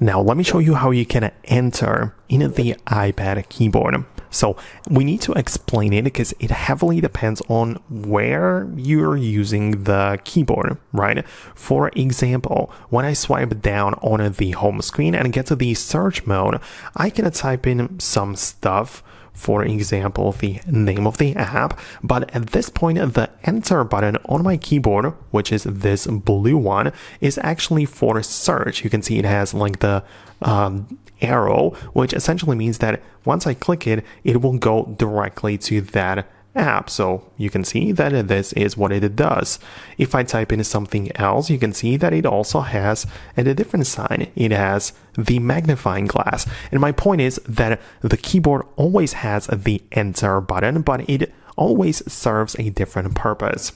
Now let me show you how you can enter in the iPad keyboard. So we need to explain it because it heavily depends on where you're using the keyboard, right? For example, when I swipe down on the home screen and get to the search mode, I can type in some stuff. For example, the name of the app, but at this point, the enter button on my keyboard, which is this blue one, is actually for search. You can see it has like the arrow, which essentially means that once I click it, it will go directly to that app. So you can see that this is what it does. If I type in something else, you can see that it also has a different sign. It has the magnifying glass. And my point is that the keyboard always has the enter button, but it always serves a different purpose.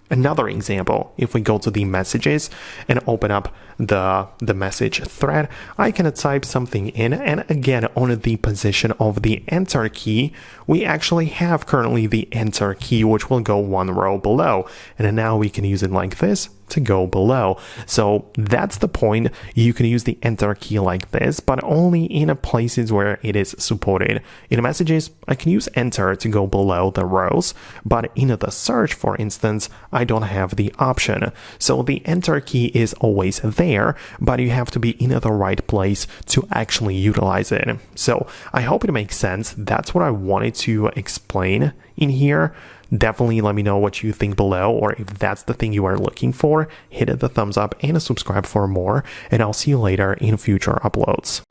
Another example, if we go to the messages and open up the message thread, I can type something in, and again on the position of the enter key, we actually have currently the enter key, which will go one row below, and now we can use it like this to go below. So that's the point. You can use the enter key like this, but only in places where it is supported. In messages, I can use enter to go below the rows, but in the search, for instance, I don't have the option. So the enter key is always there, but you have to be in the right place to actually utilize it. So I hope it makes sense. That's what I wanted to explain in here. Definitely let me know what you think below, or if that's the thing you are looking for, hit the thumbs up and subscribe for more, and I'll see you later in future uploads.